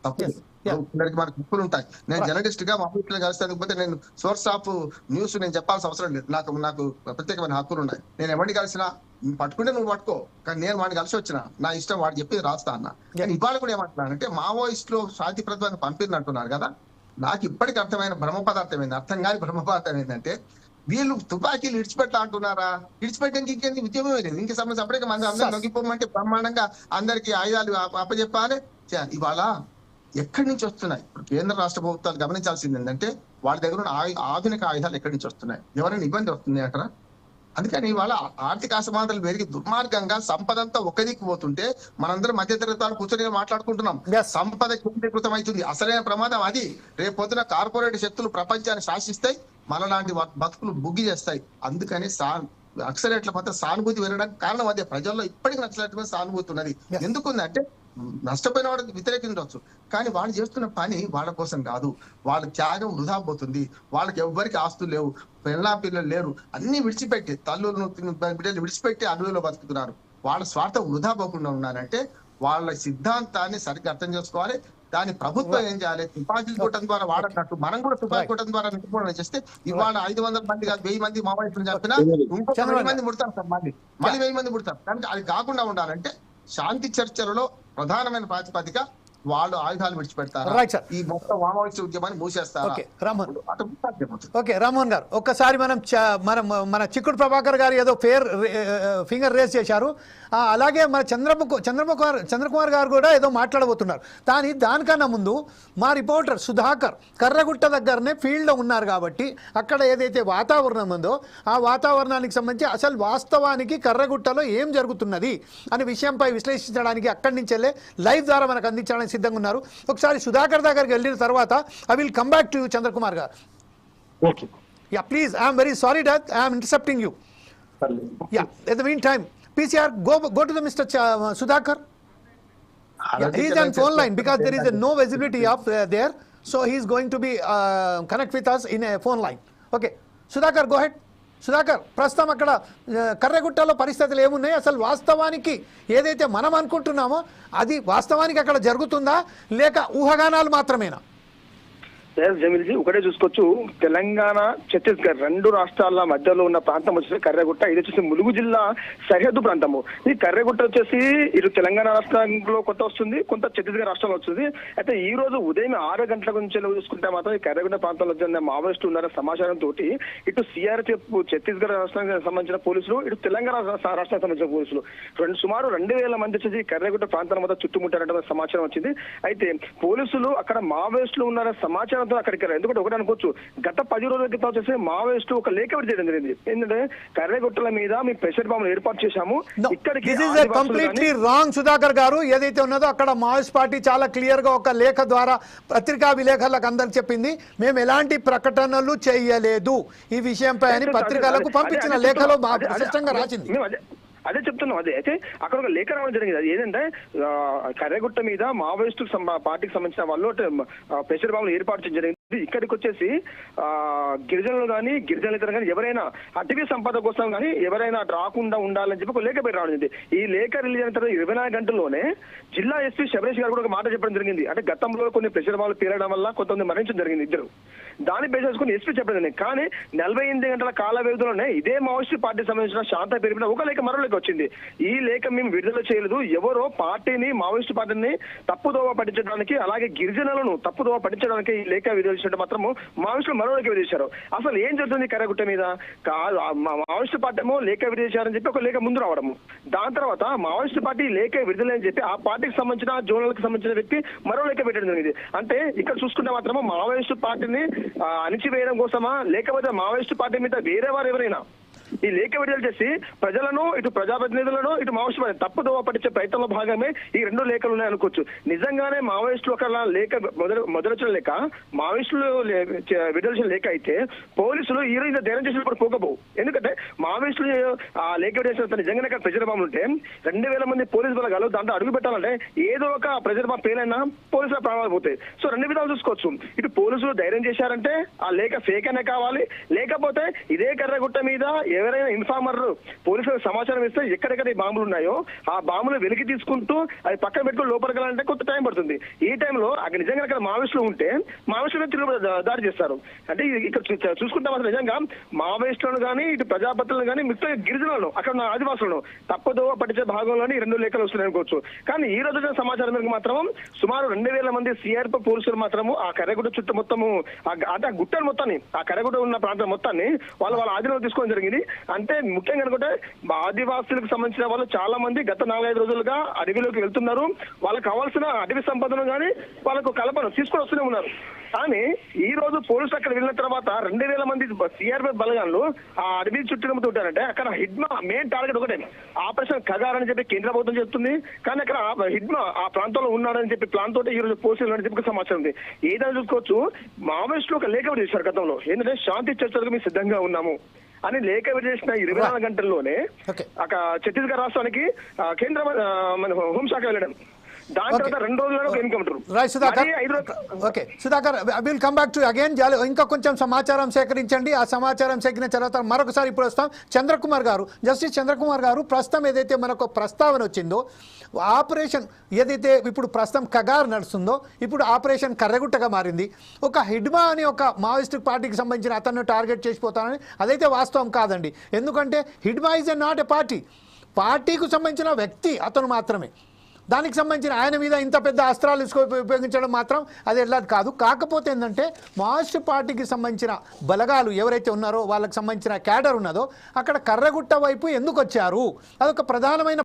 తప్పు. కొందరికి మనకు హక్కులు ఉంటాయి. నేను జర్నలిస్ట్ గా మా ఆఫీసులో కలిసి నేను సోర్స్ ఆఫ్ న్యూస్ నేను చెప్పాల్సిన అవసరం లేదు. నాకు ప్రత్యేకమైన హక్కులు ఉన్నాయి. నేను ఎవరిని కలిసినా పట్టుకుంటే నువ్వు పట్టుకో, కానీ నేను వాడిని కలిసి వచ్చిన నా ఇష్టం వాడు చెప్పి రాస్తా అన్న. కానీ ఇవాళ కూడా ఏమంటున్నానంటే మావోయిస్టులు శాంతి ప్రతిపాదన పంపిణీ అంటున్నారు కదా, నాకు ఇప్పటికి అర్థమైన బ్రహ్మ పదార్థం ఏంది, అర్థం కాని బ్రహ్మ పదార్థం ఏంటంటే వీళ్ళు తుపాకీలు ఇడిచిపెట్టా అంటున్నారా? ఇడిచిపెట్టడానికి ఇంకేంది ఉద్యమమే లేదు. ఇంక సంబంధించి అప్పటికే మంది అందరూ నొగ్గిపోమంటే బ్రహ్మాండంగా అందరికి ఆయుధాలు అప్పచెప్పాలి. ఇవాళ ఎక్కడి నుంచి వస్తున్నాయి? ఇప్పుడు కేంద్ర రాష్ట్ర ప్రభుత్వాలు గమనించాల్సింది ఏంటంటే వాళ్ళ దగ్గర ఉన్న ఆధునిక ఆయుధాలు ఎక్కడి నుంచి వస్తున్నాయి? ఎవరైనా ఇబ్బంది వస్తుంది అంటారా? అందుకని ఇవాళ ఆర్థిక అసమానతలు పెరిగి దుర్మార్గంగా సంపద అంతా ఒక్కదిక్కు పోతుంటే మనందరం మధ్యతరగతి కూర్చొని మాట్లాడుకుంటున్నాం. సంపద కేంద్రీకృతం అవుతుంది. అసలైన ప్రమాదం అది. రేపు పొద్దున కార్పొరేట్ శక్తులు ప్రపంచాన్ని శాసిస్తాయి, మనలాంటి బతుకులు బుగ్గి చేస్తాయి. అందుకని నక్సలైట్ల పట్ల సానుభూతి వినడానికి కారణం అదే. ప్రజల్లో ఇప్పటికీ నక్సలైట్ల మీద సానుభూతి ఉన్నది. ఎందుకుందంటే నష్టపోయిన వాడికి వ్యతిరేకించవచ్చు, కానీ వాళ్ళు చేస్తున్న పని వాళ్ళ కోసం కాదు. వాళ్ళ త్యాగం వృధా పోతుంది. వాళ్ళకి ఎవ్వరికి ఆస్తులు లేవు, పిల్లలు లేరు, అన్ని విడిచిపెట్టి తల్లులను బిడ్డలు విడిచిపెట్టి అడవిలో బతుకుతున్నారు. వాళ్ళ స్వార్థం వృధా పోకుండా ఉన్నారంటే వాళ్ళ సిద్ధాంతాన్ని సరిగ్గా అర్థం చేసుకోవాలి. దాని ప్రభుత్వం ఏం చేయాలి? తుపాకీలు కొట్టడం ద్వారా వాడన్నట్టు మనం కూడా తుపాకీ కొట్టడం ద్వారా నిర్మూలన చేస్తే ఇవాళ 500 మంది కాదు 1000 మంది మావోయిస్టులు చెప్పినా ఇంకొక 1000 మంది ముడతారు సార్. మళ్ళీ 1000 మంది ముడతారు. కానీ అది కాకుండా ఉండాలంటే శాంతి చర్చలలో ప్రధానమైన ప్రాతిపదిక వాళ్ళు ఆయుధాలు విడిచిపెడతారు, ఈ మొత్తం మావోయిస్టు ఉద్యమాన్ని మూసేస్తారు. ఓకే రామ్మోహన్ గారు, ఒక్కసారి మన చిక్కుడు ప్రభాకర్ గారు ఏదో ఫింగర్ రేస్ చేశారు. అలాగే మన చంద్రకుమార్ గారు కూడా ఏదో మాట్లాడబోతున్నారు. దానికన్నా ముందు మా రిపోర్టర్ సుధాకర్ కర్రగుట్ట దగ్గరనే ఫీల్డ్లో ఉన్నారు కాబట్టి అక్కడ ఏదైతే వాతావరణం ఉందో ఆ వాతావరణానికి సంబంధించి అసలు వాస్తవానికి కర్రగుట్టలో ఏం జరుగుతున్నది అనే విషయంపై విశ్లేషించడానికి అక్కడి నుంచి వెళ్ళే లైవ్ ద్వారా మనకు అందించడానికి సిద్ధంగా ఉన్నారు. ఒకసారి సుధాకర్ దగ్గరికి వెళ్ళిన తర్వాత I will come back to you Chandrakumar గారు. Yeah, please, I am very sorry that I am interrupting you. Yeah, at the meantime, PCR, go to the Mr. Sudhakar. Yeah, he is on phone line because there is no visibility up there, so he is going to be connect with us in a phone line. Okay, Sudhakar, go ahead. Sudhakar, ప్రస్తుతం అక్కడ కర్రగుట్టలో పరిస్థితులు ఏమున్నాయి? అసలు వాస్తవానికి ఏదైతే మనం అనుకుంటున్నామో అది వాస్తవానికి అక్కడ జరుగుతుందా లేక ఊహాగానాలు మాత్రమేనా? జమీల్జీ, ఒకటే చూసుకోవచ్చు, తెలంగాణ ఛత్తీస్గఢ్ 2 రాష్ట్రాల మధ్యలో ఉన్న ప్రాంతం వచ్చేసి కర్రగుట్ట. ఇది వచ్చేసి ములుగు జిల్లా సరిహద్దు ప్రాంతము. ఈ కర్రగుట్ట వచ్చేసి ఇటు తెలంగాణ రాష్ట్రంలో కొంత వస్తుంది, కొంత ఛత్తీస్గఢ్ రాష్ట్రంలో వస్తుంది. అయితే ఈ రోజు ఉదయం 6 గంటల నుంచి చూసుకుంటే మాత్రం ఈ కర్రగుట్ట ప్రాంతంలో మావోయిస్టులు ఉన్నారన్న సమాచారంతో ఇటు సిఆర్పిఎఫ్ ఛత్తీస్గఢ్ రాష్ట్రానికి సంబంధించిన పోలీసులు, ఇటు తెలంగాణ రాష్ట్రానికి సంబంధించిన పోలీసులు సుమారు 2000 మంది వచ్చేసి కర్రగుట్ట ప్రాంతాన్ని మొత్తం చుట్టుముట్టారంటే సమాచారం వచ్చింది. అయితే పోలీసులు అక్కడ మావోయిస్టులు ఉన్నారన్న సమాచారం అక్కడికి ఎందుకంటే ఒకటి అనుకోవచ్చు, గత 10 రోజుల క్రితం వచ్చేసి మావోయిస్టు ఒక లేఖ విడుదల చేయడం జరిగింది. ఏంటంటే కర్రగుట్టల మీద మీ ప్రెషర్ బాంబులు ఏర్పాటు చేశాము. కంప్లీట్లీ రాంగ్ సుధాకర్ గారు. ఏదైతే ఉన్నదో అక్కడ మావోయిస్ట్ పార్టీ చాలా క్లియర్ గా ఒక లేఖ ద్వారా పత్రికా విలేకరులకు అందరికి చెప్పింది, మేము ఎలాంటి ప్రకటనలు చేయలేదు ఈ విషయంపై అని పత్రికలకు పంపించిన లేఖలో స్పష్టంగా రాసింది. అదే చెప్తున్నాం. అయితే అక్కడ ఒక లేఖ రావడం జరిగింది. అది ఏంటంటే కర్రగుట్ట మీద మావోయిస్టు పార్టీకి సంబంధించిన వాళ్ళు ప్రెషర్ బాంబులు ఏర్పాటు చేయడం జరిగింది. ఇక్కడికి వచ్చేసి గిరిజనులు కానీ గిరిజనులు కానీ ఎవరైనా అటవీ సంపద కోసం కానీ ఎవరైనా రాకుండా ఉండాలని చెప్పి ఒక లేఖ పెట్టి రావడం జరిగింది. ఈ లేఖ రిలీజ్ అయిన తర్వాత 24 గంటల్లోనే జిల్లా ఎస్పీ శబరీష్ గారు కూడా ఒక మాట చెప్పడం జరిగింది. అంటే గతంలో కొన్ని ప్రెషర్ బాంబులు పేరడం వల్ల కొంతమంది మరణించడం జరిగింది, 2. దాన్ని బేస్ చేసుకుని ఎస్పీ చెప్పడం జరిగింది. కానీ 48 గంటల కాల వ్యవధిలోనే ఇదే మావోయిస్టు పార్టీకి సంబంధించిన శాంత పేరు ఒక లేఖ మరో లేఖ వచ్చింది. ఈ లేఖ మేము విడుదల చేయలేదు, ఎవరో పార్టీని మావోయిస్టు పార్టీని తప్పుదోవ పట్టించడానికి అలాగే గిరిజనులను తప్పుదోవ పట్టించడానికి ఈ లేఖ విడుదల మాత్రము మావోయిస్టులు మరో లేఖ విధించారు. అసలు ఏం జరుగుతుంది కర్రగుట్ట మీద? మావోయిస్టు పార్టీ ఏమో లేఖ విధించారని చెప్పి ఒక లేఖ ముందు రావడము, దాని తర్వాత మావోయిస్టు పార్టీ లేఖ విడుదలని చెప్పి ఆ పార్టీకి సంబంధించిన జోనల్కి సంబంధించిన వ్యక్తి మరో లేఖ పెట్టడం జరిగింది. అంటే ఇక్కడ చూసుకుంటే మాత్రము మావోయిస్టు పార్టీని అణిచివేయడం కోసమా లేకపోతే మావోయిస్టు పార్టీ మీద వేరే వారు ఎవరైనా ఈ లేఖ విడుదల చేసి ప్రజలను ఇటు ప్రజాప్రతినిధులను ఇటు మావోయిస్టు తప్పుదోవ పట్టించే ప్రయత్నంలో భాగమే ఈ 2 లేఖలు ఉన్నాయనుకోవచ్చు. నిజంగానే మావోయిస్టులు ఒక లేఖ మొదలొచ్చిన లేఖ మావోయిస్టులు విడుదల చేసిన లేఖ అయితే పోలీసులు ఈ రోజు ధైర్యం చేసిన కూడా పోకపోవు. ఎందుకంటే మావోయిస్టులు ఆ లేఖ విడుదల నిజంగానే ప్రెజర్ బాంబులు ఉంటే 2000 మంది పోలీసు బలగాలు దాంట్లో అడుగు పెట్టాలంటే ఏదో ఒక ప్రెజర్ బాంబు పేలైనా పోలీసుల ప్రాణాలు పోతాయి. సో 2 విధాలు చూసుకోవచ్చు. ఇటు పోలీసులు ధైర్యం చేశారంటే ఆ లేఖ ఫేక్ అనే కావాలి, లేకపోతే ఇదే కర్రగుట్ట మీద ఎవరైనా ఇన్ఫార్మర్ పోలీసులకు సమాచారం ఇస్తే ఎక్కడెక్కడ ఈ బాంబులు ఉన్నాయో ఆ బాంబులు వెలికి తీసుకుంటూ అది పక్కన పెట్టుకుని లోపలికి వెళ్ళాలంటే కొంత టైం పడుతుంది. ఈ టైంలో అక్కడ నిజంగా అక్కడ మావోయిస్టులు ఉంటే మావోయిస్టులు తిరుగు దాడి చేస్తారు. అంటే ఇక్కడ చూసుకుంటే మాత్రం నిజంగా మావోయిస్టులను కానీ ఇటు ప్రజాపతులను కానీ మిగతా గిరిజనులను అక్కడ ఉన్న ఆదివాసులను తప్పదో పట్టించే భాగంలోని 2 లేఖలు వస్తున్నాయి అనుకోవచ్చు. కానీ ఈ రోజు వచ్చిన సమాచారం మేరకు మాత్రం సుమారు 2000 మంది సిఆర్పి పోలీసులు మాత్రము ఆ కర్రగుట్ట చుట్టూ మొత్తము అంటే ఆ గుట్టలు మొత్తాన్ని ఆ కర్రగుట్ట ఉన్న ప్రాంతం మొత్తాన్ని వాళ్ళ ఆధీనంలో తీసుకోవడం జరిగింది. అంటే ముఖ్యంగా అనుకుంటే ఆదివాసులకు సంబంధించిన వాళ్ళు చాలా మంది గత 4-5 రోజులుగా అడవిలోకి వెళ్తున్నారు. వాళ్ళకి కావాల్సిన అటవీ సంపదను కానీ వాళ్ళకు కలపను తీసుకొని వస్తూనే ఉన్నారు. కానీ ఈ రోజు పోలీసులు అక్కడ వెళ్ళిన తర్వాత 2000 మంది సిఆర్పి బలగాళ్ళు ఆ అడవి చుట్టూ ఉంటారంటే అక్కడ హిడ్మా మెయిన్ టార్గెట్ ఒకటే ఆపరేషన్ కగార్ అని చెప్పి కేంద్ర ప్రభుత్వం చెప్తుంది. కానీ అక్కడ హిడ్మా ఆ ప్రాంతంలో ఉన్నాడని చెప్పి ప్లాన్ తోటి ఈ రోజు పోలీసులు అని చెప్పి సమాచారం ఉంది. ఏదైనా చూసుకోవచ్చు మావోయిస్టులు ఒక లేఖ చేశారు గతంలో, ఏంటంటే శాంతి చర్చలకు మేము సిద్ధంగా ఉన్నాము అని లేఖ చేసిన 24 గంటల్లోనే అక్కడ ఛత్తీస్గఢ్ రాష్ట్రానికి కేంద్ర మన హోంశాఖ వెళ్ళడం. దాని తర్వాత 2 రోజుల్లో encounter. Okay Sudhakar, I will come back to again. ఇంకా కొంచెం సమాచారం సేకరించండి. ఆ సమాచారం సేకరించిన తర్వాత మరొకసారి ఇప్పుడు వస్తాం. చంద్రకుమార్ గారు, జస్టిస్ చంద్రకుమార్ గారు, ప్రస్తుతం ఏదైతే మనకు ప్రస్తావన వచ్చిందో ఆపరేషన్ ఏదైతే ఇప్పుడు ప్రస్తుతం కగార్ నడుస్తుందో ఇప్పుడు ఆపరేషన్ కర్రగుట్టగా మారింది. ఒక హిడ్మా అని ఒక మావోయిస్ట్ పార్టీకి సంబంధించిన అతన్ని టార్గెట్ చేసిపోతానని అదైతే వాస్తవం కాదండి. ఎందుకంటే హిడ్మా ఈజ్ నాట్ ఎ పార్టీకి సంబంధించిన వ్యక్తి అతను మాత్రమే. దానికి సంబంధించిన ఆయన మీద ఇంత పెద్ద అస్త్రాలు ఉపయోగించడం మాత్రం అది ఎట్లాది కాదు. కాకపోతే ఏంటంటే మావోయిస్ట్ పార్టీకి సంబంధించిన బలగాలు ఎవరైతే ఉన్నారో వాళ్ళకి సంబంధించిన క్యాడర్ ఉన్నదో అక్కడ కర్రగుట్ట వైపు ఎందుకు వచ్చారు, అదొక ప్రధానమైన